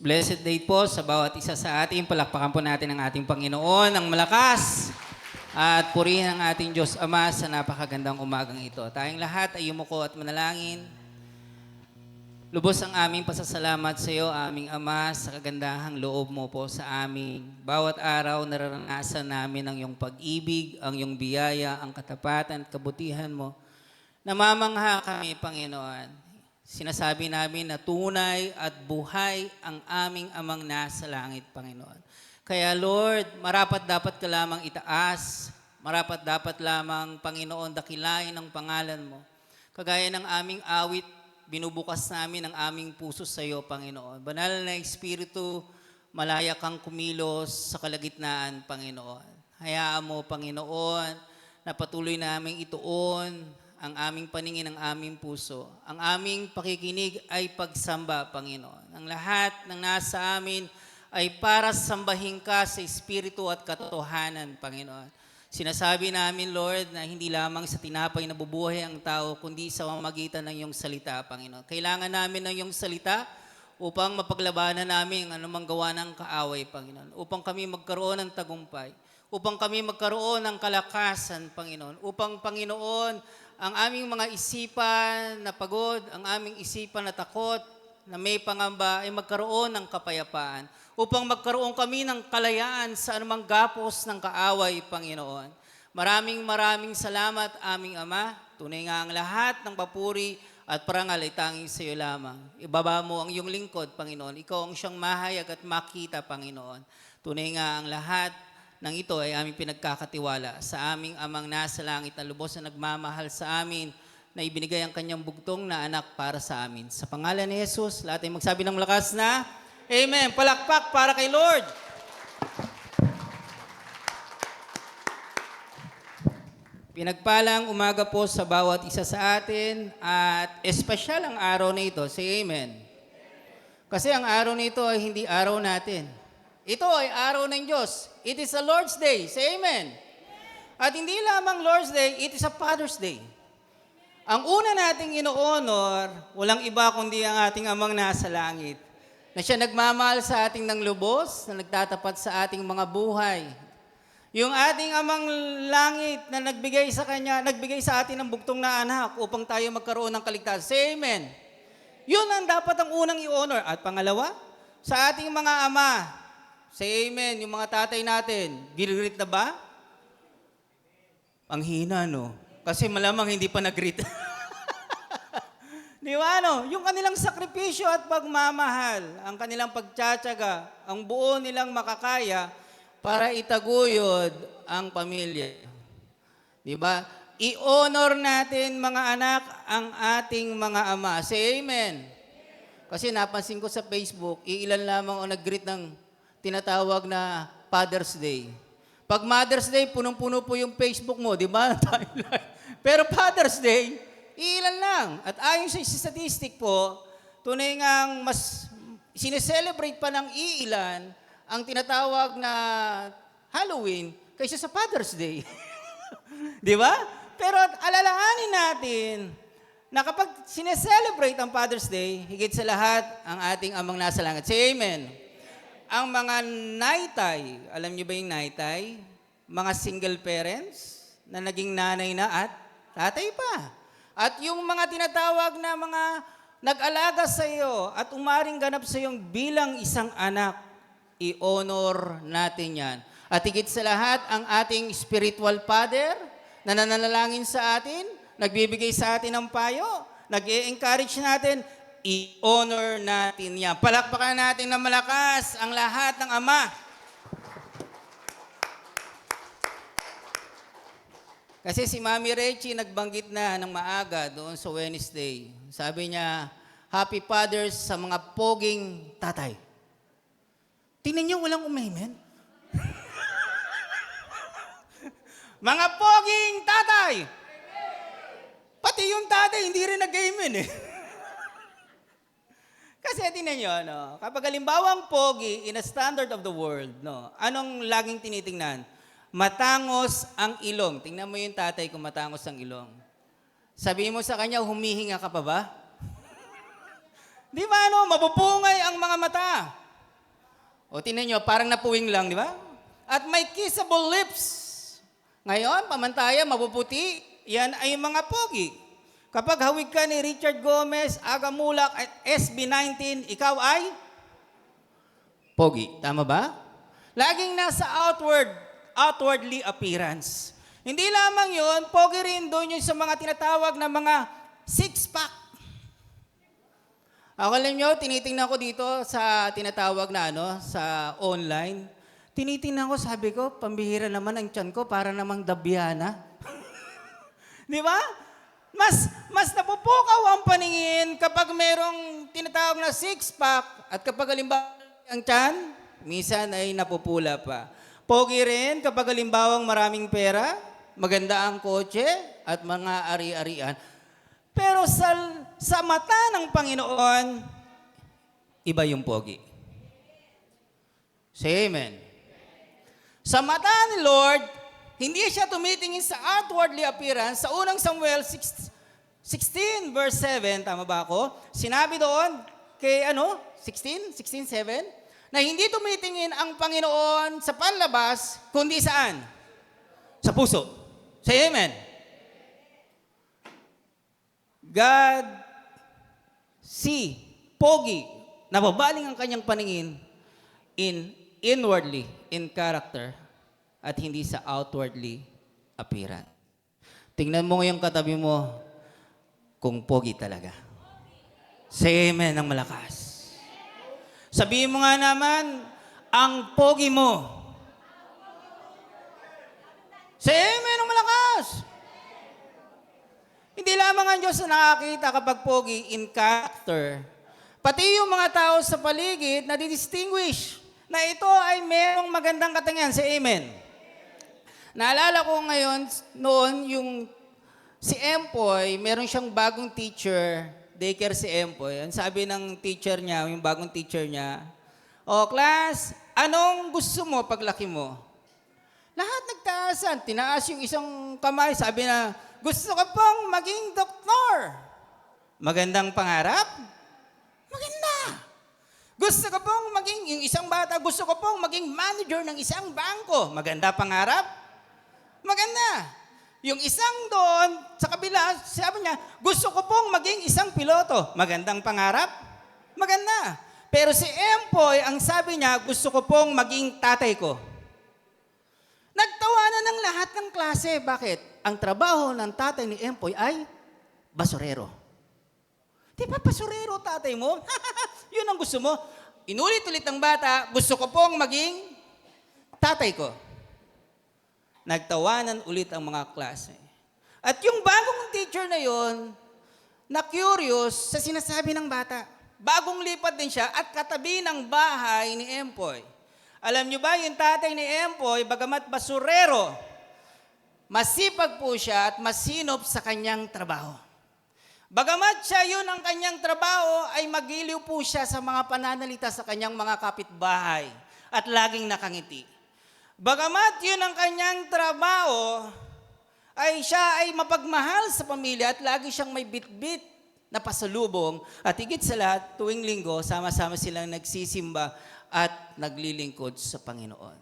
Blessed day po sa bawat isa sa atin. Palakpakan po natin ang ating Panginoon ng malakas. At purihin ang ating Diyos Ama sa napakagandang umagang ito. Tayong lahat ay yumuko at manalangin. Lubos ang aming pasasalamat sa iyo, aming Ama, sa kagandahang loob mo po sa amin. Bawat araw nararanasan namin ang iyong pag-ibig, ang iyong biyaya, ang katapatan at kabutihan mo. Namamangha kami, Panginoon. Sinasabi namin na tunay at buhay ang aming Amang nasa langit, Panginoon. Kaya Lord, marapat dapat ka lamang itaas, marapat dapat lamang, Panginoon, dakilain ang pangalan mo. Kagaya ng aming awit, binubukas namin ang aming puso sa iyo, Panginoon. Banal na Espiritu, malaya kang kumilos sa kalagitnaan, Panginoon. Hayaan mo, Panginoon, na patuloy naming ituon ang aming paningin, ang aming puso. Ang aming pakikinig ay pagsamba, Panginoon. Ang lahat ng nasa amin ay para sambahin ka sa Espiritu at katotohanan, Panginoon. Sinasabi namin, Lord, na hindi lamang sa tinapay na bubuhay ang tao, kundi sa pamamagitan ng iyong salita, Panginoon. Kailangan namin ng iyong salita upang mapaglabanan namin ang anumang gawa ng kaaway, Panginoon. Upang kami magkaroon ng tagumpay. Upang kami magkaroon ng kalakasan, Panginoon. Upang, Panginoon, ang aming mga isipan na pagod, ang aming isipan na takot, na may pangamba, ay magkaroon ng kapayapaan. Upang magkaroon kami ng kalayaan sa anumang gapos ng kaaway, Panginoon. Maraming salamat, aming Ama. Tunay nga ang lahat ng papuri at parangal ay tanging sa iyo lamang. Ibaba mo ang iyong lingkod, Panginoon. Ikaw ang siyang mahayag at makita, Panginoon. Tunay nga ang lahat nang ito ay aming pinagkakatiwala sa aming Amang nasa langit na lubos na nagmamahal sa amin na ibinigay ang kanyang bugtong na anak para sa amin. Sa pangalan ni Jesus, lahat ay magsabi ng malakas na Amen. Palakpak para kay Lord. Pinagpalang umaga po sa bawat isa sa atin at espesyal ang araw na ito. Say Amen. Kasi ang araw na ito ay hindi araw natin. Ito ay araw ng Diyos. It is a Lord's Day. Say Amen. At hindi lamang Lord's Day, it is a Father's Day. Ang una nating ino-honor, walang iba kundi ang ating Amang nasa langit, na siya nagmamahal sa ating ng lubos, na nagtatapat sa ating mga buhay. Yung ating Amang langit na nagbigay sa Kanya, nagbigay sa atin ng bugtong na anak upang tayo magkaroon ng kaligtasan. Say Amen. Yun ang dapat ang unang i-honor. At pangalawa, sa ating mga ama, say Amen. Yung mga tatay natin, gilgrit na ba? Ang hina, no? Kasi malamang hindi pa nag-greet. Di ba, no? Yung kanilang sakripisyo at pagmamahal, ang kanilang pagtsatsaga, ang buo nilang makakaya para itaguyod ang pamilya. Di ba? I-honor natin, mga anak, ang ating mga ama. Say Amen. Kasi napansin ko sa Facebook, iilan lamang ang nag-greet ng tinatawag na Father's Day. Pag Mother's Day, punong-puno po yung Facebook mo, di ba? Pero Father's Day, ilan lang. At ayon sa statistic po, tunay ngang mas sineselebrate pa ng iilan ang tinatawag na Halloween kaysa sa Father's Day. Di ba? Pero alalahanin natin na kapag sineselebrate ang Father's Day, higit sa lahat ang ating Amang nasa langit. Say Amen. Ang mga naitay, alam niyo ba yung naitay? Mga single parents na naging nanay na at tatay pa. At yung mga tinatawag na mga nag-alaga sa iyo at umaring ganap sa iyong bilang isang anak, i-honor natin yan. At higit sa lahat, ang ating spiritual father na nananalangin sa atin, nagbibigay sa atin ng payo, nag-e-encourage natin, i-honor natin yan. Palakpakan natin ng malakas ang lahat ng ama. Kasi si Mami Reggie nagbanggit na ng maaga doon sa Wednesday. Sabi niya, Happy Fathers sa mga poging tatay. Tingnan niyo, walang umaymen. Mga poging tatay! Pati yung tatay, hindi rin nag-amen eh. Kasi tingnan nyo, no? Kapag halimbawang pogi in a standard of the world, no? Anong laging tinitingnan? Matangos ang ilong. Tingnan mo yung tatay kung matangos ang ilong. Sabihin mo sa kanya, humihinga ka pa ba? Di ba, no? Mapupungay ang mga mata. O tinan nyo, parang napuwing lang, di ba? At may kissable lips. Ngayon, pamantaya, mapuputi, yan ay mga pogi. Kapag hawig ka ni Richard Gomez, Aga Mulak at SB19, ikaw ay pogi. Tama ba? Laging nasa outwardly appearance. Hindi lamang yun, pogi rin doon yung sa mga tinatawag na mga six-pack. Ako alam nyo, tinitingnan ko dito sa tinatawag na sa online. Tinitingnan ko, sabi ko, pambihira naman ang tiyan ko, para namang Dabiana. Di ba? Mas napupukaw ang paningin kapag merong tinatawag na six-pack at kapag halimbawa ang tiyan, minsan ay napupula pa. Pogi rin kapag halimbawang maraming pera, maganda ang kotse at mga ari-arian. Pero sa mata ng Panginoon, iba yung pogi. Say amen. Sa mata ni Lord, hindi siya tumitingin sa outwardly appearance. Sa unang Samuel 16 verse 7, tama ba ako? Sinabi doon kay 16:7, na hindi tumitingin ang Panginoon sa panlabas, kundi saan? Sa puso. Say amen. God pogi, nababaling ang kanyang paningin inwardly, in character, at hindi sa outwardly appearance. Tingnan mo ngayong katabi mo kung pogi talaga. Say amen ng malakas. Sabihin mo nga naman, ang pogi mo. Say amen ng malakas. Hindi lamang ang Diyos na nakakita kapag pogi in character. Pati yung mga tao sa paligid na didistinguish na ito ay merong magandang katangian. Say amen. Naalala ko ngayon, noon, si Empoy, meron siyang bagong teacher, daycare si Empoy. Ang sabi ng teacher niya, yung bagong teacher niya, class, anong gusto mo paglaki mo? Lahat nagtaasan. Tinaas yung isang kamay, sabi na, gusto ko pong maging doktor. Magandang pangarap? Maganda. Gusto ko pong yung isang bata, gusto ko pong maging manager ng isang bangko. Maganda pangarap? Maganda. Yung isang doon, sa kabila, sabi niya, gusto ko pong maging isang piloto. Magandang pangarap? Maganda. Pero si Empoy, ang sabi niya, gusto ko pong maging tatay ko. Nagtawanan ng lahat ng klase. Bakit? Ang trabaho ng tatay ni Empoy ay basurero. Di ba basurero tatay mo? Yun ang gusto mo. Inulit-ulit ng bata, gusto ko pong maging tatay ko. Nagtawanan ulit ang mga klase. At yung bagong teacher na yon, na-curious sa sinasabi ng bata. Bagong lipat din siya at katabi ng bahay ni Empoy. Alam niyo ba, yung tatay ni Empoy, bagamat basurero, masipag po siya at masinop sa kanyang trabaho. Bagamat siya yun ang kanyang trabaho, ay magiliw po siya sa mga pananalita sa kanyang mga kapitbahay at laging nakangiti. Bagamat yun ang kanyang trabaho, ay siya ay mapagmahal sa pamilya at lagi siyang may bitbit na pasalubong. At higit sa lahat, tuwing linggo, sama-sama silang nagsisimba at naglilingkod sa Panginoon.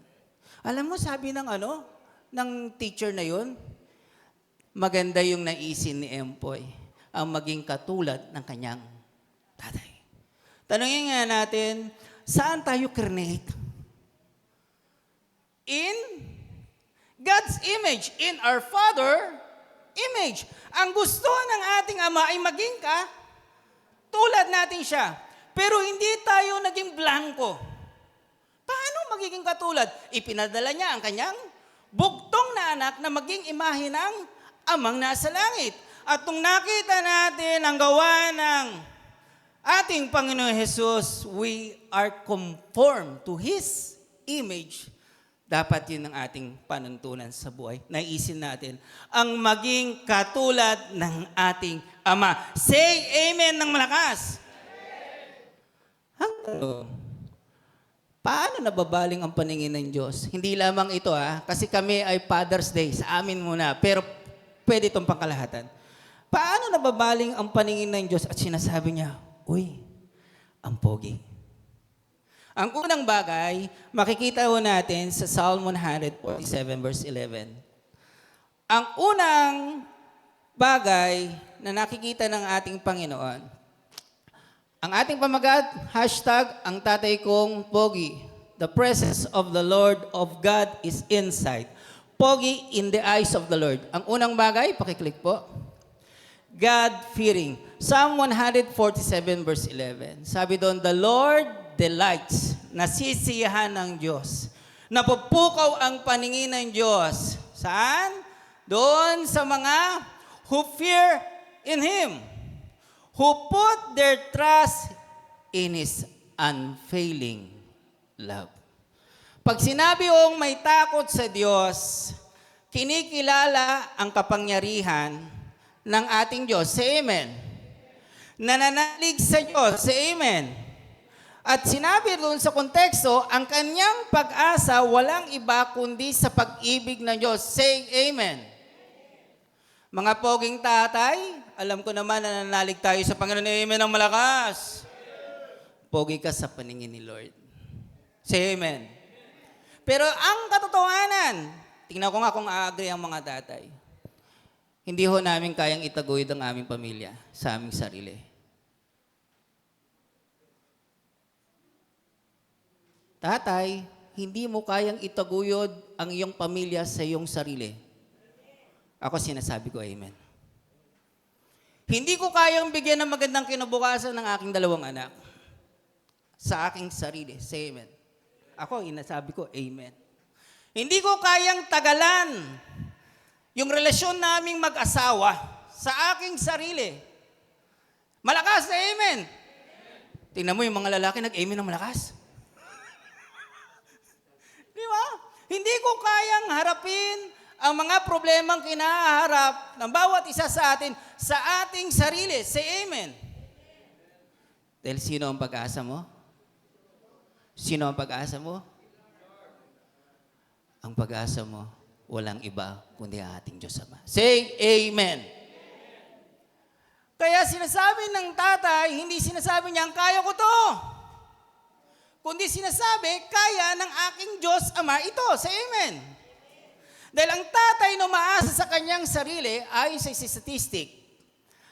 Alam mo, sabi ng teacher na yun, maganda yung naisin ni Empoy ang maging katulad ng kanyang tatay. Tanungin nga natin, saan tayo create? In God's image, in our Father image. Ang gusto ng ating Ama ay maging tulad natin siya. Pero hindi tayo naging blanco. Paano magiging katulad? Ipinadala niya ang kanyang bugtong na anak na maging imahe ng Amang nasa langit. At nung nakita natin ang gawa ng ating Panginoon Jesus, we are conformed to His image. Dapat yun ang ating panuntunan sa buhay. Naisin natin ang maging katulad ng ating Ama. Say amen ng malakas. Paano nababaling ang paningin ng Diyos? Hindi lamang ito kasi kami ay Father's Day, sa amin muna, pero pwede itong pangkalahatan. Paano nababaling ang paningin ng Diyos at sinasabi niya, uy, ang pogi. Ang unang bagay, makikita ho natin sa Psalm 147 verse 11. Ang unang bagay na nakikita ng ating Panginoon, ang ating pamagat, hashtag, ang tatay kong Pogi, the presence of the Lord of God is inside. Pogi in the eyes of the Lord. Ang unang bagay, pakiclick po, God-fearing. Psalm 147 verse 11. Sabi doon, the Lord delights, nasisiyahan ng Diyos. Napupukaw ang paningin ng Diyos. Saan? Doon sa mga who fear in Him, who put their trust in His unfailing love. Pag sinabi ong may takot sa Diyos, kinikilala ang kapangyarihan ng ating Diyos. Say amen. Nananalig sa Diyos. Say amen. At sinabi doon sa konteksto, ang kanyang pag-asa walang iba kundi sa pag-ibig ng Diyos. Say amen. Mga poging tatay, alam ko naman na nananalig tayo sa Panginoon. Amen ng malakas. Pogi ka sa paningin ni Lord. Say amen. Pero ang katotohanan, tingnan ko nga kung agree ang mga tatay. Hindi ho namin kayang itaguyod ang aming pamilya sa aming sarili. Tatay, hindi mo kayang itaguyod ang iyong pamilya sa iyong sarili. Ako sinasabi ko, amen. Hindi ko kayang bigyan ng magandang kinabukasan ng aking dalawang anak sa aking sarili. Say amen. Ako, inasabi ko, amen. Hindi ko kayang tagalan yung relasyon naming mag-asawa sa aking sarili. Malakas na amen. Tingnan mo yung mga lalaki nag-amen ng malakas. Di ba? Hindi ko kayang harapin ang mga problemang kinaharap ng bawat isa sa atin sa ating sarili. Say amen. Dahil sino ang pag-asa mo? Sino ang pag-asa mo? Ang pag-asa mo, walang iba kundi ang ating Diyos Ama. Say amen. Kaya sinasabi ng tatay, hindi sinasabi niya, kaya ko to. Kundi sinasabi, kaya ng aking Diyos Ama ito. Say amen. Dahil ang tatay na umaasa sa kanyang sarili, ayon sa statistic,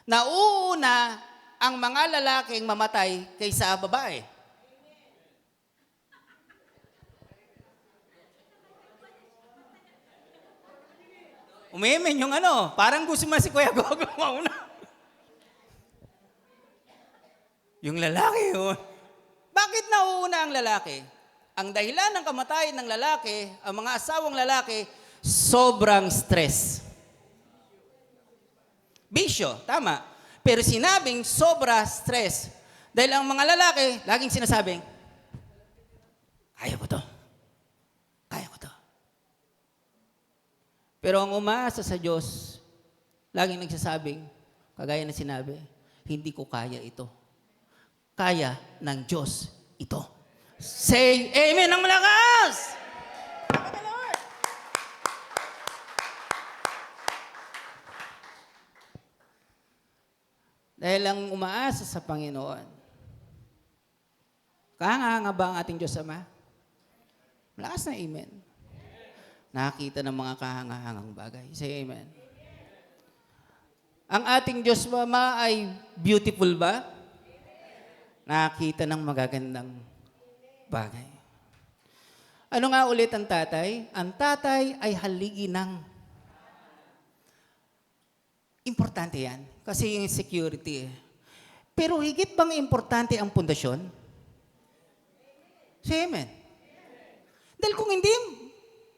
nauuna ang mga lalaking mamatay kaysa babae. Umimin yung parang gusto mo si Kuya Gogo mauna. Yung lalaki yun. Bakit nauuna ang lalaki? Ang dahilan ng kamatayan ng lalaki, ang mga asawang lalaki, sobrang stress. Bisyo, tama. Pero sinabing sobra stress. Dahil ang mga lalaki, laging sinasabing, kaya ko to. Kaya ko to. Pero ang umaasa sa Diyos, laging nagsasabing, kagaya na sinabi, hindi ko kaya ito. Kaya ng Diyos ito. Say amen ng malakas! Dahil ang umaasa sa Panginoon, kahanga ba ang ating Diyos Ama? Malakas na amen. Nakakita ng mga kahangahangang bagay. Say amen. Ang ating Diyos Ama ay beautiful ba? Nakakita ng magagandang bagay. Ano nga ulit ang tatay? Ang tatay ay haligi ng importante yan. Kasi yung security. Pero higit bang importante ang pundasyon? Say amen. Dahil kung hindi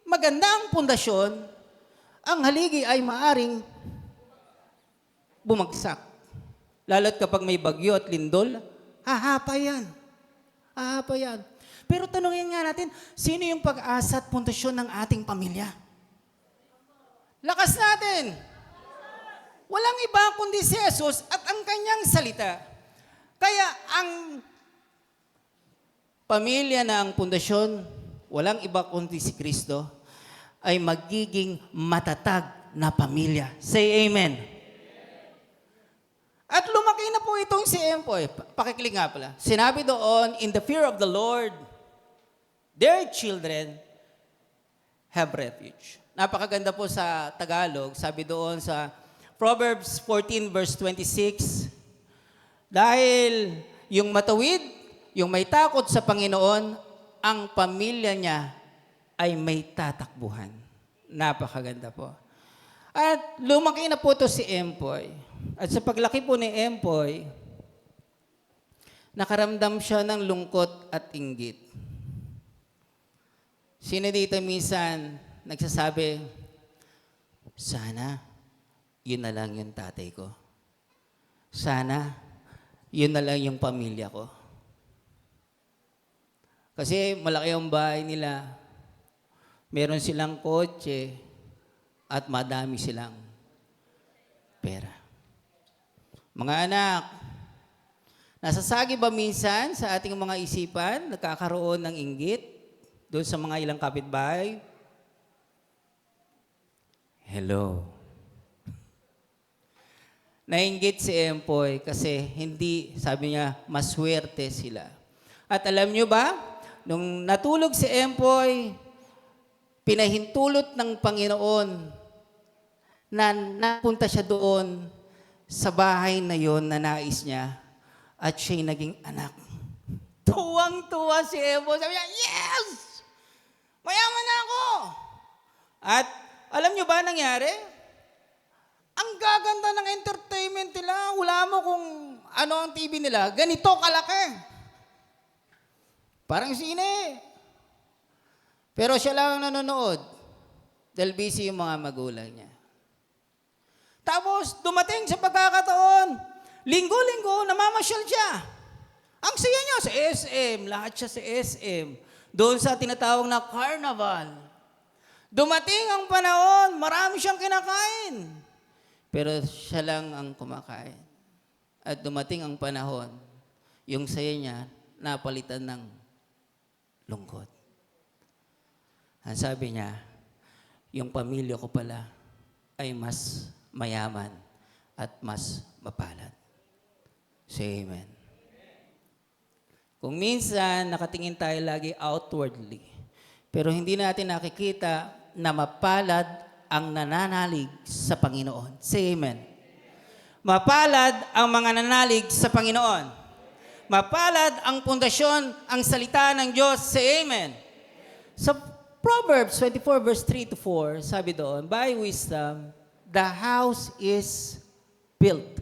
maganda ang pundasyon, ang haligi ay maaring bumagsak. Lalo't kapag may bagyo at lindol, hahapa yan. Hahapa yan. Pero tanungin nga natin, sino yung pag-asa at pundasyon ng ating pamilya? Lakas natin. Walang iba kundi si Jesus at ang kanyang salita. Kaya ang pamilya na ang pundasyon, walang iba kundi si Kristo, ay magiging matatag na pamilya. Say amen. At lumaki na po itong si Empoy. Pakiklik nga pala. Sinabi doon, in the fear of the Lord, their children have refuge. Napakaganda po sa Tagalog. Sabi doon sa Proverbs 14 verse 26, dahil yung matawid, yung may takot sa Panginoon, ang pamilya niya ay may tatakbuhan. Napakaganda po. At lumaki na po to si Empoy. At sa paglaki po ni Empoy, nakaramdam siya ng lungkot at inggit. Sino dito minsan nagsasabi, sana yun na lang yung tatay ko. Sana yun na lang yung pamilya ko. Kasi malaki ang bahay nila. Meron silang kotse at madami silang pera. Mga anak, nasasagi ba minsan sa ating mga isipan, nagkakaroon ng inggit doon sa mga ilang kapitbahay? Hello. Nainggit si Empoy kasi hindi, sabi niya, maswerte sila. At alam niyo ba, nung natulog si Empoy, pinahintulot ng Panginoon na napunta siya doon sa bahay na yon na nais niya at siya'y naging anak. Tuwang-tuwa si Empoy. Sabi niya, yes! Mayaman na ako! At alam niyo ba nangyari? Ang gaganda ng entertainment nila. Wala mo kung ano ang TV nila. Ganito kalaki. Parang sine. Pero siya lang ang nanonood. Dahil busy yung mga magulang niya. Tapos, dumating sa pagkakataon, linggo-linggo, namamasyal siya. Ang saya niya sa SM. Lahat siya sa SM. Doon sa tinatawag na carnival. Dumating ang panahon, marami siyang kinakain. Pero siya lang ang kumakain. At dumating ang panahon, yung saya niya, napalitan ng lungkot. Ang sabi niya, yung pamilya ko pala ay mas mayaman at mas mapalad. Say amen. Kung minsan, nakatingin tayo lagi outwardly, pero hindi natin nakikita na mapalad ang nananalig sa Panginoon. Say amen. Mapalad ang mga nananalig sa Panginoon. Mapalad ang pundasyon, ang salita ng Diyos. Say amen. Sa Proverbs 24 verse 3 to 4, sabi doon, by wisdom, the house is built.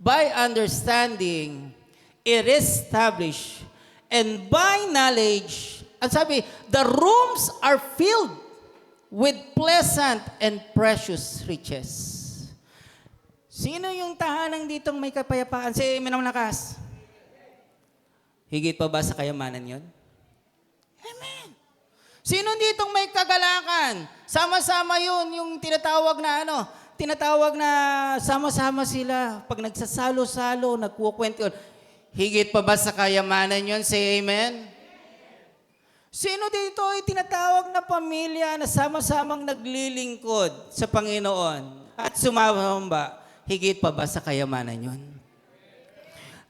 By understanding, it is established. And by knowledge, at sabi, the rooms are filled with pleasant and precious riches. Sino yung tahanang ditong may kapayapaan? Say amen ang lakas. Higit pa ba sa kayamanan yon? Amen. Sino ditong may kagalakan? Sama-sama yun, yung tinatawag na sama-sama sila. Pag nagsasalo-salo, nagkukwento. Higit pa ba sa kayamanan yon? Say amen. Sino dito ay tinatawag na pamilya na sama-samang naglilingkod sa Panginoon at sumamba? Higit pa ba sa kayamanan yun?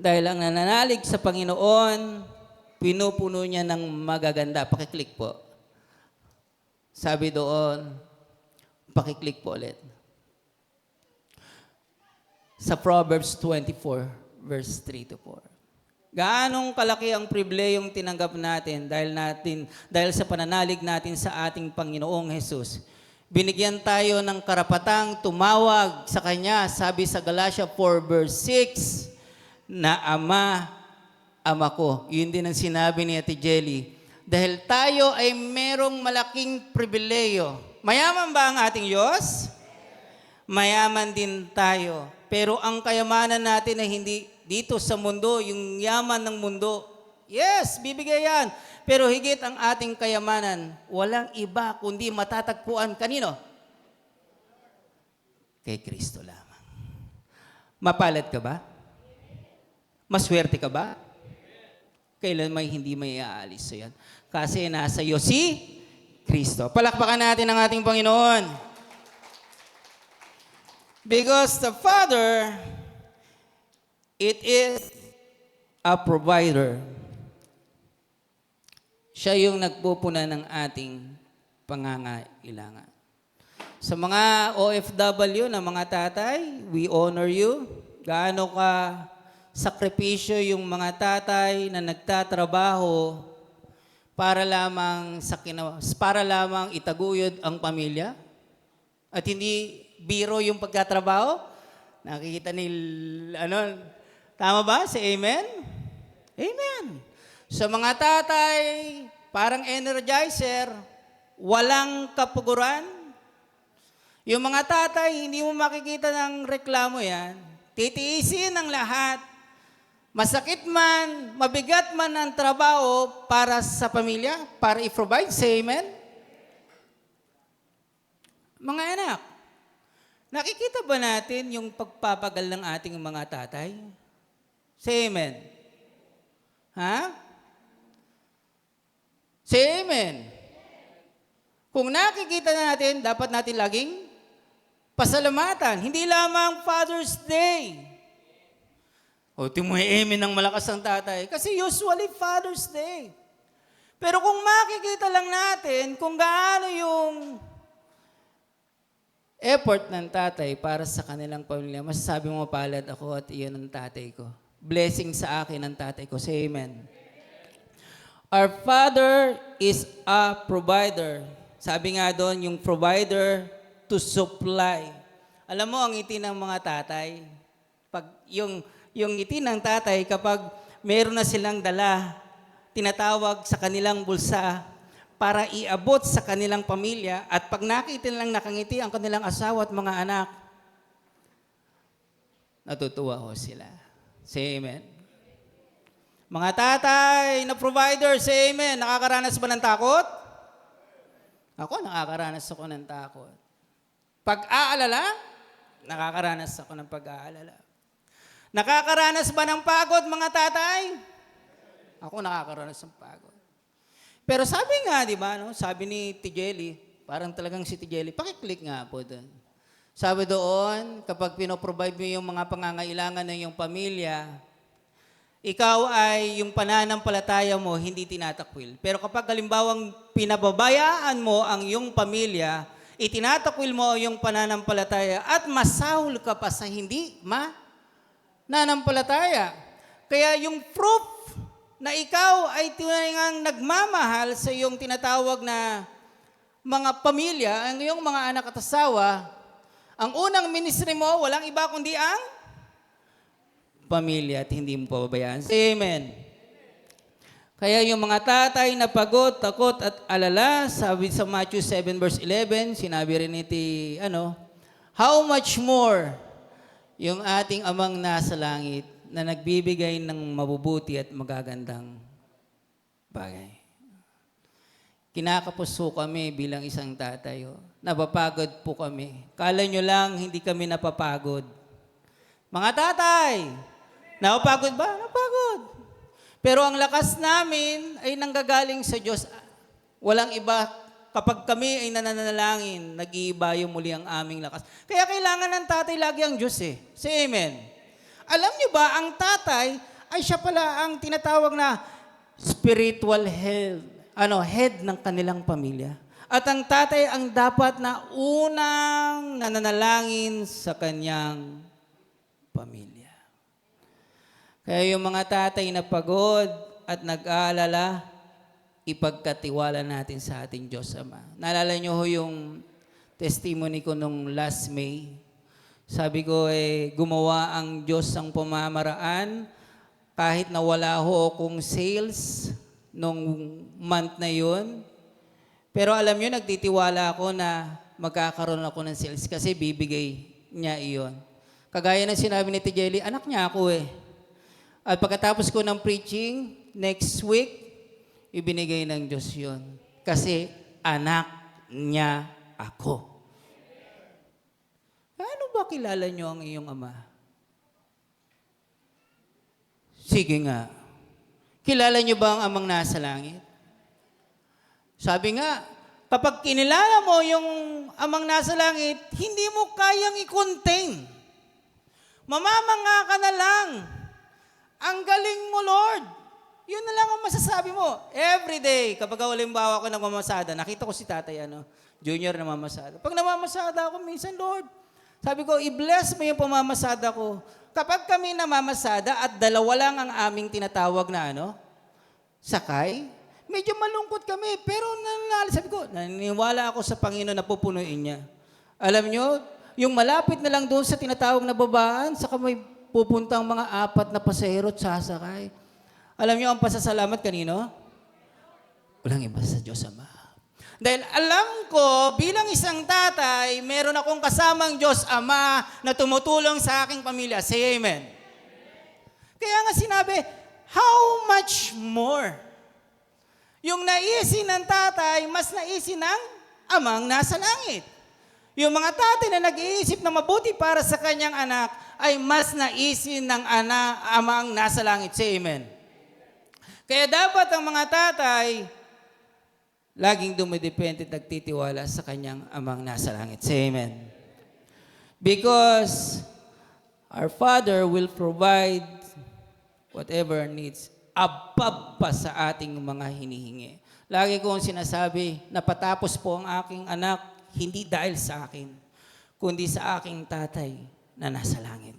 Dahil ang nananalig sa Panginoon, pinupuno niya ng magaganda. Pakiclick po. Sabi doon, pakiclick po ulit. Sa Proverbs 24, verse 3 to 4. Gaanong kalaki ang pribilehiyong tinanggap natin dahil sa pananalig natin sa ating Panginoong Hesus. Binigyan tayo ng karapatang tumawag sa Kanya, sabi sa Galatia 4 verse 6, na Ama ko. Yun din ang sinabi ni Ate Jelly. Dahil tayo ay merong malaking pribileyo. Mayaman ba ang ating Diyos? Mayaman din tayo. Pero ang kayamanan natin ay hindi dito sa mundo, yung yaman ng mundo. Yes, bibigay yan. Pero higit ang ating kayamanan, walang iba kundi matatagpuan. Kanino? Kay Kristo lamang. Mapalad ka ba? Maswerte ka ba? Kailan may hindi may aalis sa yan? Kasi nasa iyo si Kristo. Palakpakan natin ang ating Panginoon. Because the Father, it is a provider. Siya yung nagpupuna ng ating pangangailangan. Sa mga OFW na mga tatay, we honor you. Gaano ka sakripisyo yung mga tatay na nagtatrabaho para lamang itaguyod ang pamilya at hindi biro yung pagtatrabaho. Nakikita tama ba? Say amen? Amen. Sa mga tatay, parang energizer, walang kapuguran. Yung mga tatay, hindi mo makikita ng reklamo yan. Titiisin ang lahat. Masakit man, mabigat man ang trabaho para sa pamilya, para i-provide. Say amen? Mga anak, nakikita ba natin yung pagpapagal ng ating mga tatay? Say amen. Ha? Say amen. Kung nakikita na natin, dapat natin laging pasalamatan. Hindi lamang Father's Day. O, amen ng malakas ang tatay. Kasi usually Father's Day. Pero kung makikita lang natin kung gaano yung effort ng tatay para sa kanilang pamilya, masasabi mo palad ako at iyon ang tatay ko. Blessing sa akin ang tatay ko. Say amen. Our Father is a provider. Sabi nga doon, yung provider to supply. Alam mo, ang ngiti ng mga tatay, pag yung ngiti ng tatay, kapag meron na silang dala, tinatawag sa kanilang bulsa para iabot sa kanilang pamilya, at pag nakita nilang nakangiti ang kanilang asawa at mga anak, natutuwa ho sila. Say amen. Mga tatay na provider, say amen. Nakakaranas ba ng takot? Ako, nakakaranas ako ng takot. Pag-aalala, nakakaranas ako ng pag-aalala. Nakakaranas ba ng pagod, mga tatay? Ako, nakakaranas ng pagod. Pero sabi nga, di ba, sabi ni Tijeli, parang talagang si Tijeli, pakiclick nga po doon. Sabi doon, kapag pinoprovide mo yung mga pangangailangan ng iyong pamilya, ikaw ay yung pananampalataya mo hindi tinatakwil. Pero kapag halimbawang pinababayaan mo ang iyong pamilya, itinatakwil mo yung pananampalataya at masahol ka pa sa hindi mananampalataya. Kaya yung proof na ikaw ay tinangang nagmamahal sa iyong tinatawag na mga pamilya, ang iyong mga anak at asawa, ang unang ministry mo, walang iba kundi ang pamilya at hindi mo pababayaan. Amen. Kaya yung mga tatay na pagod, takot at alala, sabi sa Matthew 7 verse 11, sinabi rin how much more yung ating amang nasa langit na nagbibigay ng mabubuti at magagandang bagay. Kinakapuso kami bilang isang tatay. Napapagod po kami. Kala nyo lang, hindi kami napapagod. Mga tatay, napapagod ba? Napapagod. Pero ang lakas namin ay nanggagaling sa Diyos. Walang iba. Kapag kami ay nananalangin, nag-iiba yung muli ang aming lakas. Kaya kailangan ng tatay lagi ang Diyos eh. Say amen. Alam niyo ba, ang tatay ay siya pala ang tinatawag na spiritual head ng kanilang pamilya. At ang tatay ang dapat na unang nananalangin sa kanyang pamilya. Kaya yung mga tatay na pagod at nag-aalala, ipagkatiwala natin sa ating Diyos Ama. Naalala niyo ho yung testimony ko nung last May. Sabi ko, gumawa ang Diyos ang pamamaraan kahit na wala ho akong sales nung month na yun. Pero alam niyo, nagtitiwala ako na magkakaroon ako ng sales kasi bibigay niya iyon. Kagaya ng sinabi ni Tijeli, anak niya ako eh. At pagkatapos ko ng preaching, next week, ibinigay ng Diyos yun. Kasi anak niya ako. Paano ba kilala niyo ang iyong ama? Sige nga. Kilala niyo ba ang amang nasa langit? Sabi nga, kapag kinilala mo yung amang nasa langit, hindi mo kayang i-contain. Mamamanga ka na lang. Ang galing mo, Lord. Yun na lang ang masasabi mo. Every day, kapag halimbawa ako nagmamasada, nakita ko si tatay, junior na mamasada. Pag namamasada ako, minsan, Lord, sabi ko, i-bless mo yung pamamasada ko. Kapag kami namamasada at dalawa lang ang aming tinatawag na sakay, medyo malungkot kami. Pero sabi ko, naniniwala ako sa Panginoon na pupunuin niya. Alam nyo, yung malapit na lang doon sa tinatawag na babaan, saka may pupuntang mga 4 na pasahero at sasakay. Alam niyo ang pasasalamat kanino? Walang iba sa Diyos Ama. Dahil alam ko, bilang isang tatay, meron akong kasamang Diyos Ama na tumutulong sa aking pamilya. Say amen. Kaya nga sinabi, how much more? Yung naisin ng tatay, mas naisin ng amang nasa langit. Yung mga tatay na nag-iisip na mabuti para sa kanyang anak, ay mas naisin ng amang nasa langit. Say amen. Kaya dapat ang mga tatay, laging dumidepende at nagtitiwala sa kanyang amang nasa langit. Say amen. Because our Father will provide whatever needs above pa sa ating mga hinihingi. Lagi kong sinasabi, napatapos po ang aking anak, hindi dahil sa akin, kundi sa aking tatay na nasa langit.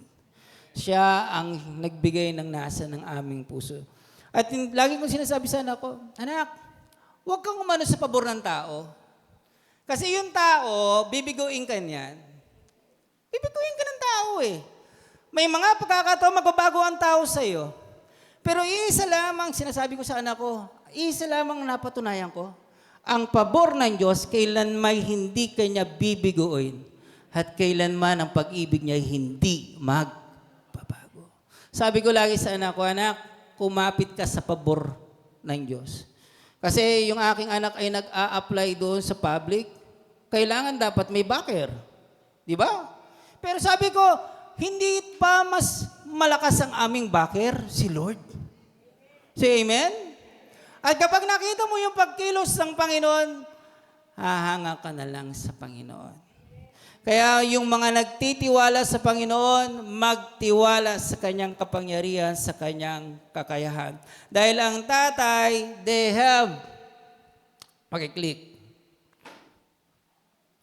Siya ang nagbigay ng nasa ng aming puso. At lagi kong sinasabi sa anak ko, anak, huwag kang umano sa pabor ng tao. Kasi yung tao, bibiguin ka niyan. Bibiguin ka ng tao eh. May mga pagkakataon magbabago ang tao sa'yo. Pero isa lamang sinasabi ko sa anak ko, isa lamang napatunayan ko, ang pabor ng Diyos, kailan may hindi kanya bibiguin at kailanman ang pag-ibig niya hindi magbabago. Sabi ko lagi sa anak ko, anak, kumapit ka sa pabor ng Diyos. Kasi yung aking anak ay nag-a-apply doon sa public, kailangan dapat may backer. Di ba? Pero sabi ko, hindi pa mas malakas ang aming backer, si Lord. Say amen? At kapag nakita mo yung pagkilos ng Panginoon, hahanga ka na lang sa Panginoon. Kaya yung mga nagtitiwala sa Panginoon, magtiwala sa kanyang kapangyarihan, sa kanyang kakayahan. Dahil ang tatay, they have, pakiclick.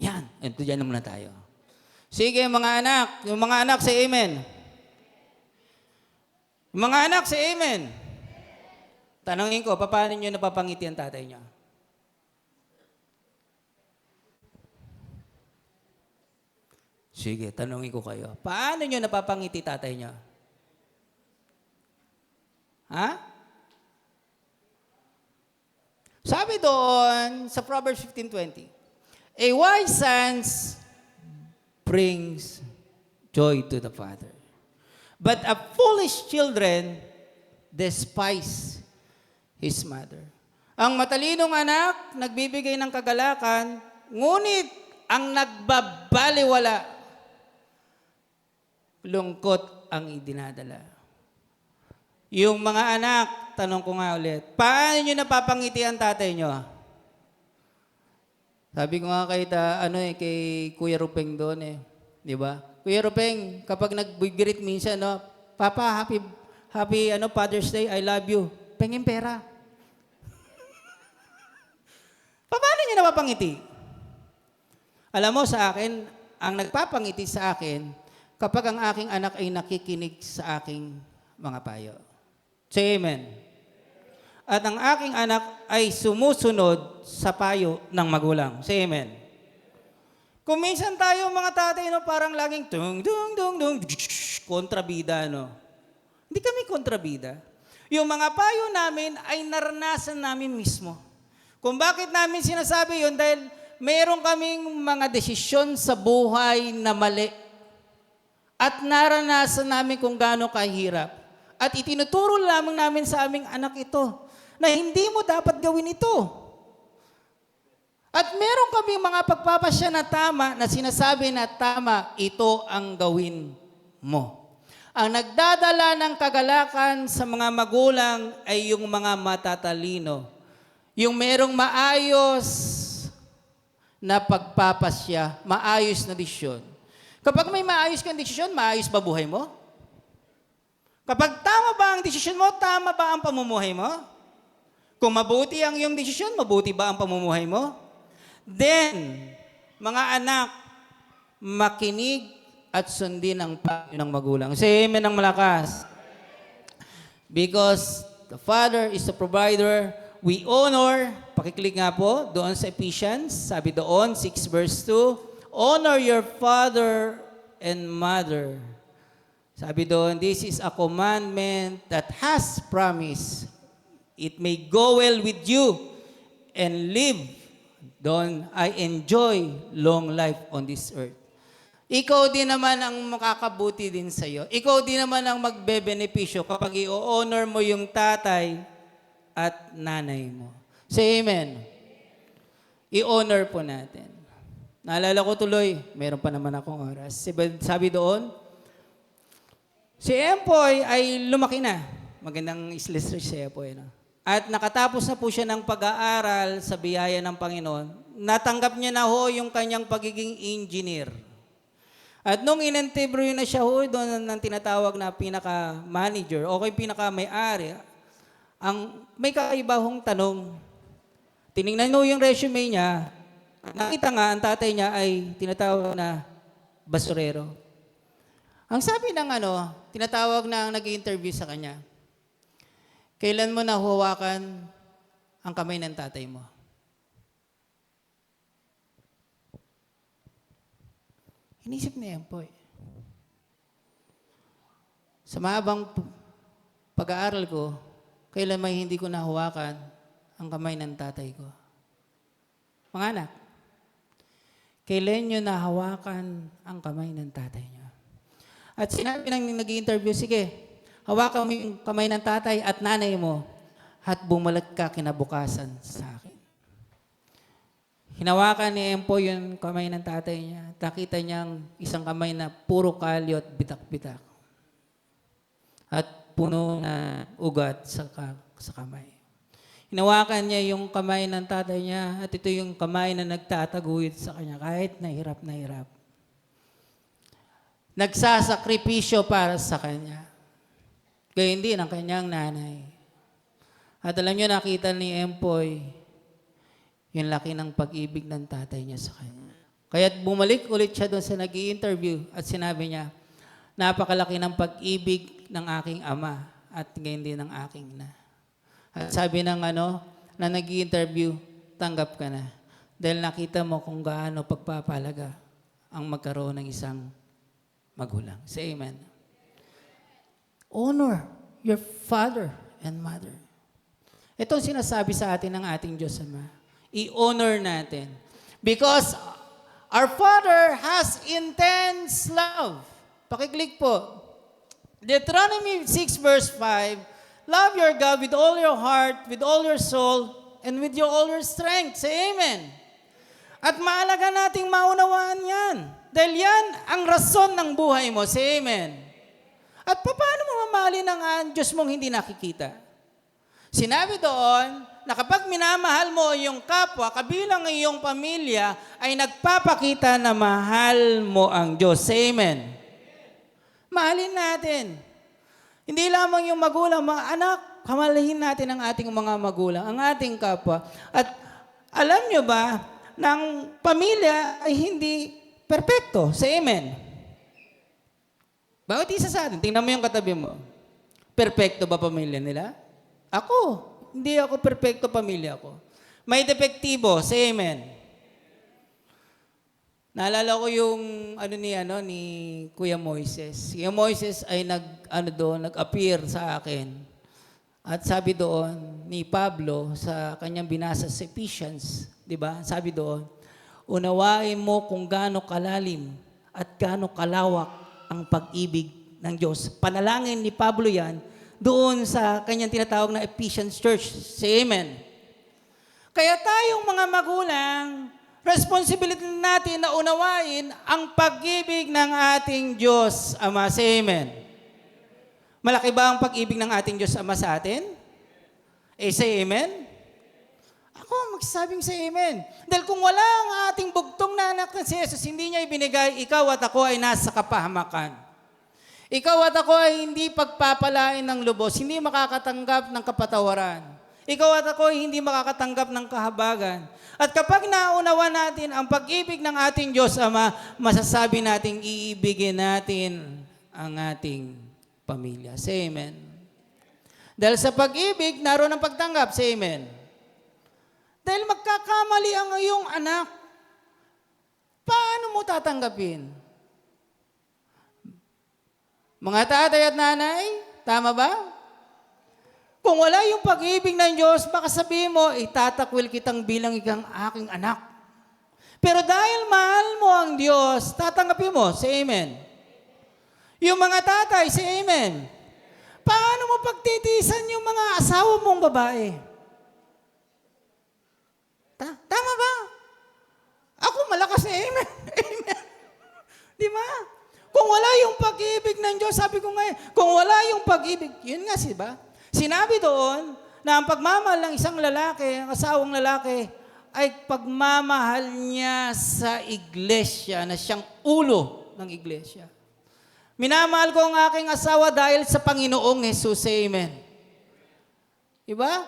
Yan, ito dyan na muna tayo. Sige mga anak, yung mga anak say amen. Yung mga anak say amen. Tanungin ko, paano nyo napapangiti ang tatay nyo? Sige, tanungin ko kayo. Paano nyo napapangiti tatay nyo? Ha? Sabi doon sa Proverbs 15:20, a wise son brings joy to the father, but a foolish children despise his mother. Ang matalinong anak, nagbibigay ng kagalakan, ngunit ang nagbabaliwala, lungkot ang idinadala. Yung mga anak, tanong ko nga ulit, paano nyo napapangiti ang tatay nyo? Sabi ko nga kay Kuya Rupeng doon di ba? Kuya Rupeng, kapag nag-greet minsan, Papa, happy Father's Day, I love you. Pengin pera. Paano nyo napapangiti? Alam mo sa akin, ang nagpapangiti sa akin, kapag ang aking anak ay nakikinig sa aking mga payo. Say amen. At ang aking anak ay sumusunod sa payo ng magulang. Say amen. Kung minsan tayo mga tatay, parang laging kontrabida, Hindi kami kontrabida. Yung mga payo namin ay naranasan namin mismo. Kung bakit namin sinasabi yun, dahil meron kaming mga desisyon sa buhay na mali. At naranasan namin kung gaano kahirap. At itinuturo lamang namin sa aming anak ito na hindi mo dapat gawin ito. At meron kami mga pagpapasya na tama na sinasabi na tama, ito ang gawin mo. Ang nagdadala ng kagalakan sa mga magulang ay yung mga matatalino. Yung merong maayos na pagpapasya, maayos na desisyon. Kapag may maayos kang desisyon, maayos ba buhay mo? Kapag tama ba ang desisyon mo, tama ba ang pamumuhay mo? Kung mabuti ang iyong desisyon, mabuti ba ang pamumuhay mo? Then, mga anak, makinig at sundin ang payo ng magulang. Say amen ng malakas. Because the Father is the provider, we honor, pakiclick nga po, doon sa Ephesians, sabi doon, 6 verse 2, honor your father and mother. Sabi doon, this is a commandment that has promise. It may go well with you and live. Doon, I enjoy long life on this earth. Ikaw din naman ang makakabuti din sa iyo. Ikaw din naman ang magbebenepisyo kapag i-honor mo yung tatay at nanay mo. Say amen. I-honor po natin. Naalala ko tuloy, meron pa naman akong oras. Sabi doon, si Empoy ay lumaki na. Magandang islistre si Empoy. No? At nakatapos na po siya ng pag-aaral sa biyaya ng Panginoon. Natanggap niya na ho yung kanyang pagiging engineer. At nung in-interview na siya ho, doon ng tinatawag na pinaka-manager o kay pinaka-may-ari, ang may kakaibahong tanong. Tiningnan mo yung resume niya, nakita nga ang tatay niya ay tinatawag na basurero. Ang sabi ng tinatawag na nag-interview sa kanya, kailan mo nahuwakan ang kamay ng tatay mo? Inisip niya yan po. Sa mahabang pag-aaral ko, kailan may hindi ko nahuwakan ang kamay ng tatay ko? Mga anak, kailan nyo nahawakan ang kamay ng tatay nyo? At sinabi ng nag-i-interview, sige, hawakan mo yung kamay ng tatay at nanay mo at bumalik ka kinabukasan sa akin. Hinawakan ni Empo yung kamay ng tatay niya. Nakita niyang isang kamay na puro kalyo at bitak-bitak. At puno na ugat sa kamay. Hinawakan niya yung kamay ng tatay niya at ito yung kamay na nagtataguyod sa kanya kahit nahirap na hirap. Nagsasakripisyo para sa kanya. Kaya hindi ng kanyang nanay. At alam niyo, nakita ni Empoy yung laki ng pag-ibig ng tatay niya sa kanya. Kaya't bumalik ulit siya doon sa nag-i-interview at sinabi niya, napakalaki ng pag-ibig ng aking ama at ngayon din ng aking na. At sabi ng na nag-i-interview, tanggap ka na. Dahil nakita mo kung gaano pagpapalaga ang magkaroon ng isang magulang. Say amen. Honor your father and mother. Itong sinasabi sa atin ng ating Diyos Ama. I-honor natin. Because our Father has intense love. Pakiclick po. Deuteronomy 6 verse 5, love your God with all your heart, with all your soul, and with all your strength. Say amen. At maalaga nating maunawaan yan. Dahil yan ang rason ng buhay mo. Say amen. At paano mo mamahalin ang Diyos mong hindi nakikita? Sinabi doon, na kapag minamahal mo yung kapwa, kabilang ang iyong pamilya, ay nagpapakita na mahal mo ang Diyos. Say amen. Mahalin natin. Hindi lamang yung magulang, mga anak, kamalahin natin ang ating mga magulang, ang ating kapwa. At alam nyo ba, ng pamilya ay hindi perpekto. Say amen. Bawat isa sa atin, tingnan mo yung katabi mo. Perpekto ba pamilya nila? Ako. Hindi ako perpekto pamilya ko. May depektibo. Say amen. Naalala ko yung ni Kuya Moises. Kuya Moises ay nag-appear sa akin. At sabi doon ni Pablo sa kanyang binasa sa Ephesians, 'di ba? Sabi doon, unawain mo kung gaano kalalim at gaano kalawak ang pag-ibig ng Diyos. Panalangin ni Pablo 'yan doon sa kanyang tinatawag na Ephesians Church. Say amen. Kaya tayong mga magulang, responsibility natin na unawain ang pag-ibig ng ating Diyos Ama. Say amen. Malaki ba ang pag-ibig ng ating Diyos Ama sa atin? Say amen. Ako magsasabing say amen. Dahil kung wala ang ating bugtong na anak na si Jesus, hindi niya ibinigay, ikaw at ako ay nasa kapahamakan. Ikaw at ako ay hindi pagpapalain ng lubos, hindi makakatanggap ng kapatawaran. Ikaw at ako ay hindi makakatanggap ng kahabagan. At kapag naunawa natin ang pag-ibig ng ating Diyos Ama, masasabi nating iibigin natin ang ating pamilya. Say amen. Dahil sa pag-ibig, naroon ang pagtanggap. Say amen. Dahil magkakamali ang iyong anak, paano mo tatanggapin? Mga tatay at nanay, tama ba? Kung wala yung pag-ibig ng Diyos, baka sabihin mo, itatakwil kitang bilang ikang aking anak. Pero dahil mahal mo ang Diyos, tatanggapin mo. Say amen. Yung mga tatay, say amen. Paano mo pagtitiisan yung mga asawa mong babae? Tama ba? Ako malakas na amen. Amen. Di ba? Kung wala yung pag-ibig ng Diyos, sabi ko ngayon, kung wala yung pag-ibig, yun nga, diba? Sinabi doon na ang pagmamahal ng isang lalaki, ang asawang lalaki, ay pagmamahal niya sa iglesia, na siyang ulo ng iglesia. Minamahal ko ang aking asawa dahil sa Panginoong Jesus. Amen. Diba?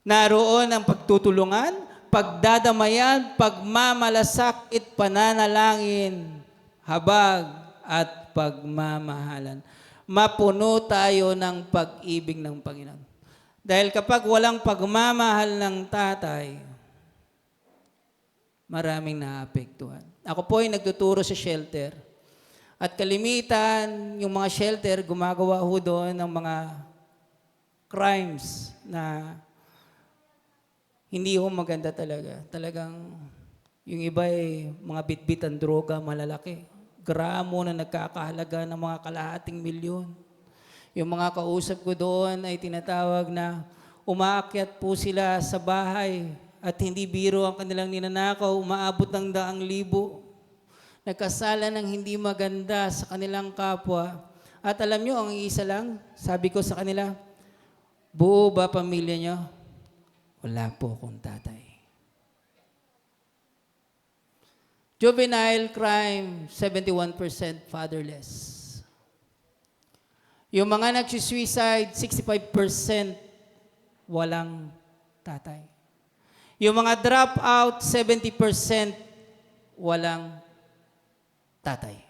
Naroon ang pagtutulungan, pagdadamayan, pagmamalasakit, pananalangin, habag at pagmamahalan. Mapuno tayo ng pag-ibig ng Panginoon. Dahil kapag walang pagmamahal ng tatay, maraming naapektuhan. Ako po ay nagtuturo sa shelter. At kalimitan, yung mga shelter, gumagawa ho doon ng mga crimes na hindi ho maganda talaga. Talagang yung iba ay mga bitbit ang droga, malalaki. Gramo na nagkakahalaga ng mga kalahating milyon. Yung mga kausap ko doon ay tinatawag na umaakyat po sila sa bahay at hindi biro ang kanilang ninanakaw, umaabot ng 100,000. Nagkasala ng hindi maganda sa kanilang kapwa. At alam nyo, ang isa lang, sabi ko sa kanila, buo ba pamilya nyo? Wala po akong tatay. Juvenile crime, 71% fatherless. Yung mga nag-suicide, 65% walang tatay. Yung mga dropout, 70% walang tatay.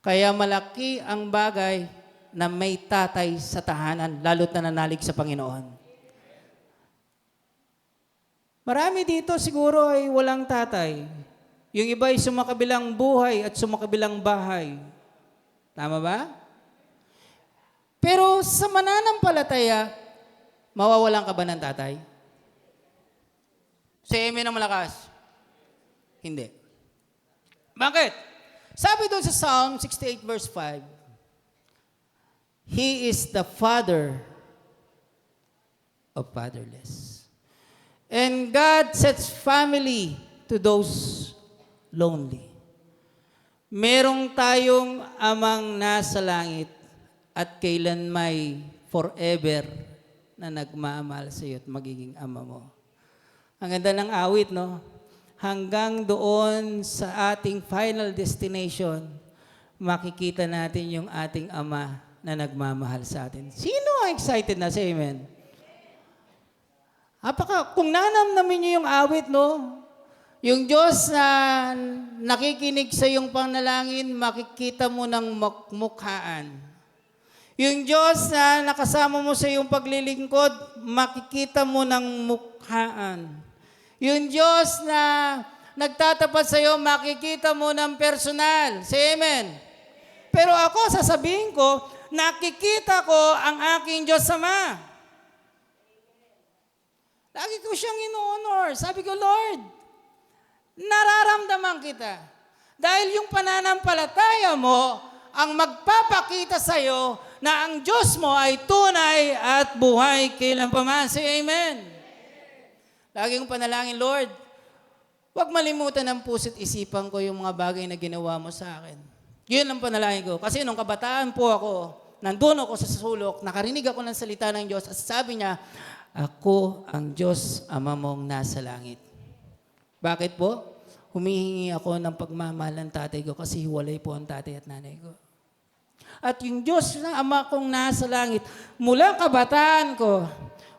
Kaya malaki ang bagay na may tatay sa tahanan, lalo't nananalig sa Panginoon. Marami dito siguro ay walang tatay. Yung iba ay sumakabilang buhay at sumakabilang bahay. Tama ba? Pero sa mananampalataya, mawawalan ka ba ng tatay? Say amen ng malakas. Hindi. Bakit? Sabi doon sa Psalm 68 verse 5, He is the father of fatherless. And God sets family to those lonely. Merong tayong amang nasa langit at kailan may forever na nagmamahal sa iyo at magiging ama mo. Ang ganda ng awit, no? Hanggang doon sa ating final destination, makikita natin yung ating ama na nagmamahal sa atin. Sino ang excited na? Say amen. Kung nanamnamin niyo yung awit, no? Yung Diyos na nakikinig sa iyong panalangin, makikita mo ng mukhaan. Yung Diyos na nakasama mo sa iyong paglilingkod, makikita mo ng mukhaan. Yung Diyos na nagtatapat sa iyo, makikita mo ng personal. Say amen. Pero ako, sasabihin ko, nakikita ko ang aking Diyos Ama. Lagi ko siyang ino-honor. Sabi ko, Lord, nararamdaman kita. Dahil yung pananampalataya mo ang magpapakita sa iyo na ang Diyos mo ay tunay at buhay kailanpaman. Say amen. Lagi kong panalangin, Lord, huwag malimutan ng puso't isipan ko yung mga bagay na ginawa mo sa akin. Yun ang panalangin ko. Kasi nung kabataan po ako, nandun ako sa sulok, nakarinig ako ng salita ng Diyos at sabi niya, ako ang Diyos, Ama mong nasa langit. Bakit po? Humihingi ako ng pagmamahal ng tatay ko kasi hiwalay po ang tatay at nanay ko. At yung Diyos na Ama kong nasa langit, mula kabataan ko,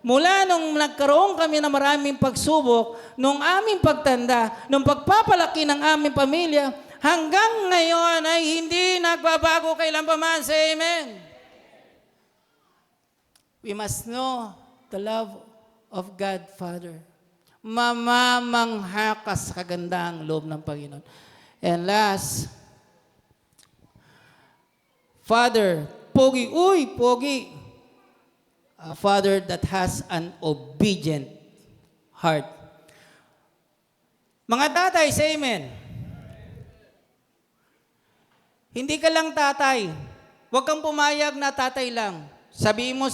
mula nung nagkaroon kami ng maraming pagsubok, nung aming pagtanda, nung pagpapalaki ng aming pamilya, hanggang ngayon ay hindi nagbabago kailanpaman. Say amen. We must know the love of God, Father. Mamamangha ka sa kagandang loob ng Panginoon. And last, Father, pogi, uy, pogi. A father that has an obedient heart. Mga tatay, say amen. Hindi ka lang tatay. Huwag kang pumayag na tatay lang. Sabihin mo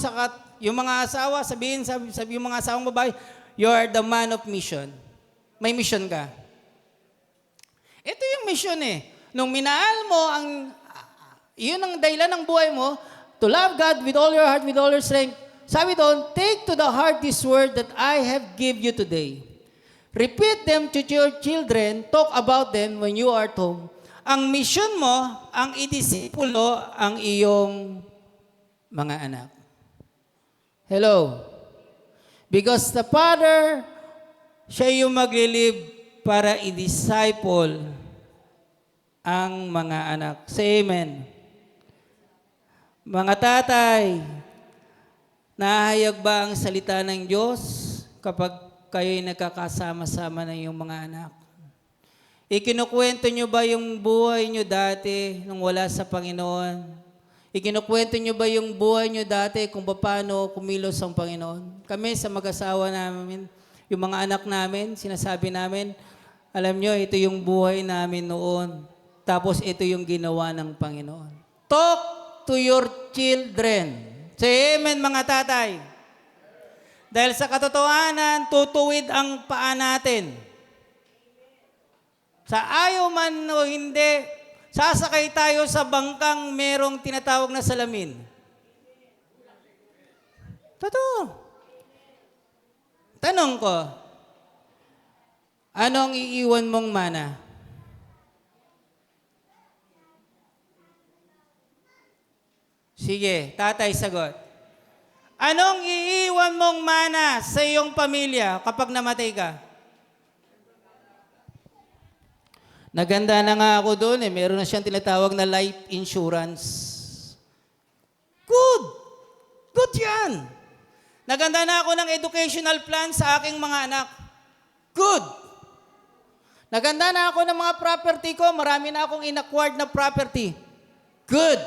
yung mga asawa, sabi yung mga asawang babae, you are the man of mission. May mission ka. Ito yung mission eh. Nung minahal mo, yun ang dahilan ng buhay mo, to love God with all your heart, with all your strength. Sabi doon, take to the heart this word that I have give you today. Repeat them to your children, talk about them when you are at home. Ang mission mo, ang idisipulo ang iyong mga anak. Hello? Because the Father, siya yung maglilib para i-disciple ang mga anak. Say amen. Mga tatay, nahayag ba ang salita ng Diyos kapag kayo'y nagkakasama-sama ng iyong mga anak? Ikinukwento nyo ba yung buhay nyo dati nung wala sa Panginoon? Ikinukwento nyo ba yung buhay nyo dati kung paano kumilos ang Panginoon? Kami sa mag-asawa namin, yung mga anak namin, sinasabi namin, alam nyo, ito yung buhay namin noon. Tapos ito yung ginawa ng Panginoon. Talk to your children. Say amen, mga tatay. Dahil sa katotohanan, tutuwid ang paa natin. Sa ayaw man o hindi, sasakay tayo sa bangkang merong tinatawag na salamin. Totoo. Tanong ko, anong iiwan mong mana? Sige, tatay, sagot. Anong iiwan mong mana sa iyong pamilya kapag namatay ka? Naganda na nga ako doon eh. Meron na siyang tinatawag na life insurance. Good! Good yan! Naganda na ako ng educational plan sa aking mga anak. Good! Naganda na ako ng mga property ko. Marami na akong in-acquired na property. Good!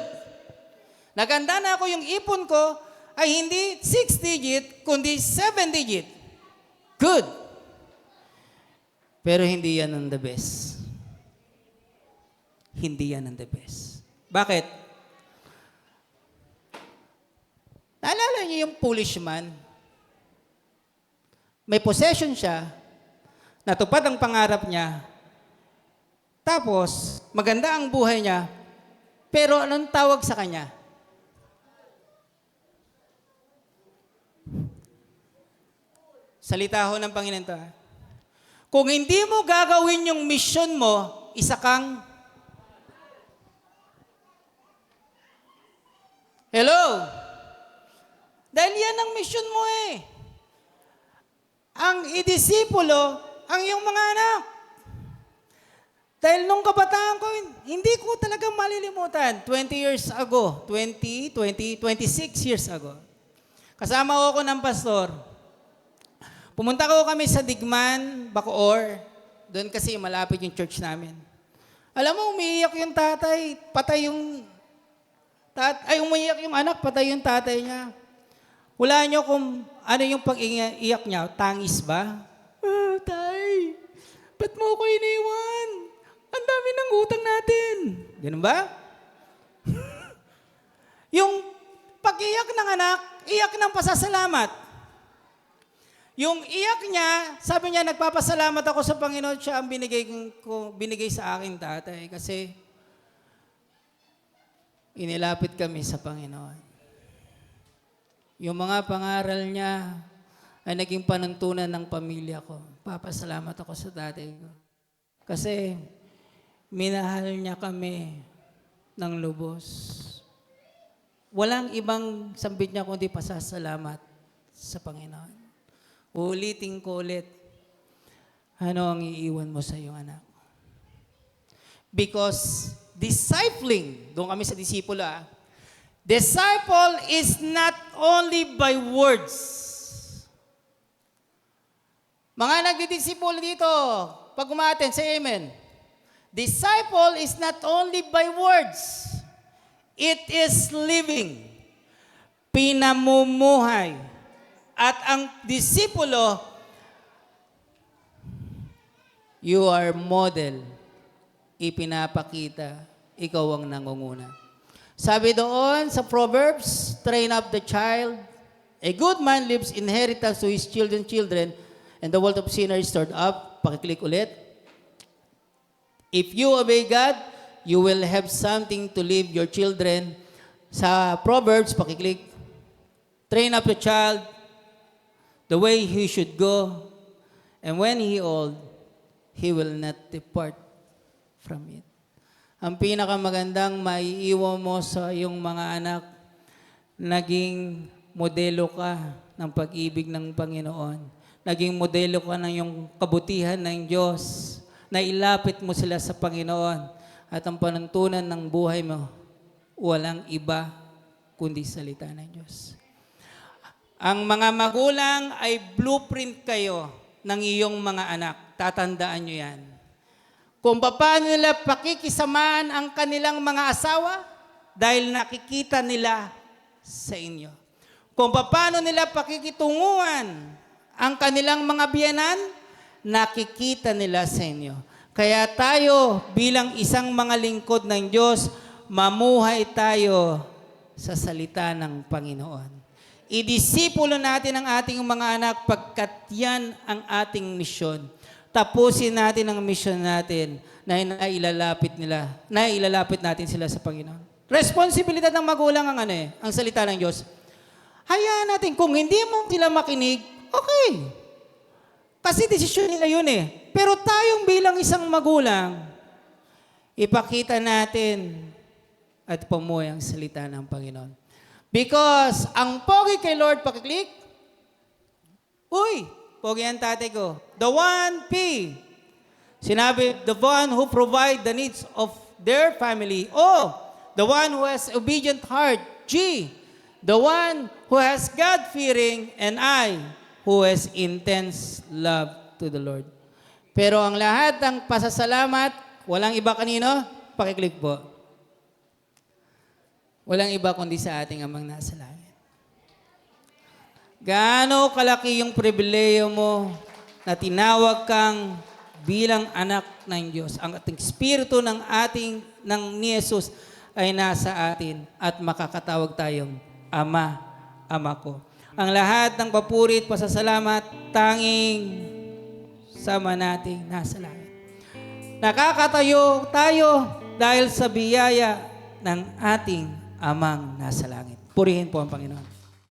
Naganda na ako yung ipon ko ay hindi 6-digit, kundi 7-digit. Good! Pero hindi yan ang the best. Hindi yan ang the best. Bakit? Naalala niyo yung foolish man? May possession siya, natupad ang pangarap niya, tapos maganda ang buhay niya, pero anong tawag sa kanya? Salita ho ng Panginoon to. Kung hindi mo gagawin yung mission mo, isa kang hello? Dahil yan ang mission mo eh. Ang idisipulo, ang iyong mga anak. Dahil nung kabataan ko, hindi ko talaga malilimutan. 20 years ago, 26 years ago. Kasama ko ng pastor. Pumunta ko kami sa Digman, Bacoor. Doon kasi malapit yung church namin. Alam mo, umiiyak yung tatay, patay yung umiiyak yung anak, patay yung tatay niya. Wala niyo kung ano yung pag-iyak niya, tangis ba? Tay, ba't mo ko iniwan? Ang dami ng utang natin. Ganun ba? Yung pag-iyak ng anak, iyak ng pasasalamat. Yung iyak niya, sabi niya, nagpapasalamat ako sa Panginoon, siya ang binigay sa akin, tatay. Kasi inilapit kami sa Panginoon. Yung mga pangaral niya ay naging panuntunan ng pamilya ko. Papasalamat ako sa tatay ko. Kasi minahal niya kami ng lubos. walang ibang sambit niya kundi pasasalamat sa Panginoon. Ulitin ko ulit, ano ang iiwan mo sa iyong anak? Because discipling, doon kami sa disipulo, disciple is not only by words. Mga nagdidisipulo dito, pag umaten, say amen. Disciple is not only by words. It is living. Pinamumuhay. At ang disipulo, you are model. Ipinapakita, ikaw ang nangunguna. Sabi doon sa Proverbs, train up the child. A good man leaves inheritance to his children, and the wealth of sinners stored up. Pakiclick ulit. If you obey God, you will have something to leave your children. Sa Proverbs, pakiclick. Train up the child the way he should go, and when he old, he will not depart from it. Ang pinakamagandang maiiwan mo sa iyong mga anak, naging modelo ka ng pag-ibig ng Panginoon. Naging modelo ka ng iyong kabutihan ng Diyos. Nailapit mo sila sa Panginoon. At ang panuntunan ng buhay mo, walang iba kundi salita ng Diyos. Ang mga magulang ay blueprint kayo ng iyong mga anak. Tatandaan nyo yan. Kung paano nila pakikisamaan ang kanilang mga asawa dahil nakikita nila sa inyo. Kung paano nila pakikitunguhan ang kanilang mga biyanan, nakikita nila sa inyo. Kaya tayo bilang isang mga lingkod ng Diyos, mamuhay tayo sa salita ng Panginoon. Idisipulo natin ang ating mga anak pagkat yan ang ating misyon. Tapusin natin ang misyon natin na nailalapit natin sila sa Panginoon. Responsibilidad ng magulang ang ang salita ng Diyos. Hayaan natin, kung hindi mo sila makinig, okay. Kasi desisyon nila yun Pero tayong bilang isang magulang, ipakita natin at pamuhay ang salita ng Panginoon. Because ang pogi kay Lord, pakiclick. Uy, pogi ang tatay ko. The one, P. Sinabi, the one who provide the needs of their family. O, the one who has obedient heart. G. The one who has God-fearing. And I, who has intense love to the Lord. Pero ang lahat ng pasasalamat, walang iba kanino? Pakiclick po. Walang iba kundi sa ating Amang nasa langit. Gaano kalaki yung pribileyo mo na tinawag kang bilang anak ng Diyos. Ang ating espiritu ng ni Jesus ay nasa atin at makakatawag tayong Ama, Ama ko. Ang lahat ng papuri at pasasalamat, tanging sama nating nasa langit. Nakakatayo tayo dahil sa biyaya ng ating Amang nasa langit. Purihin po ang Panginoon.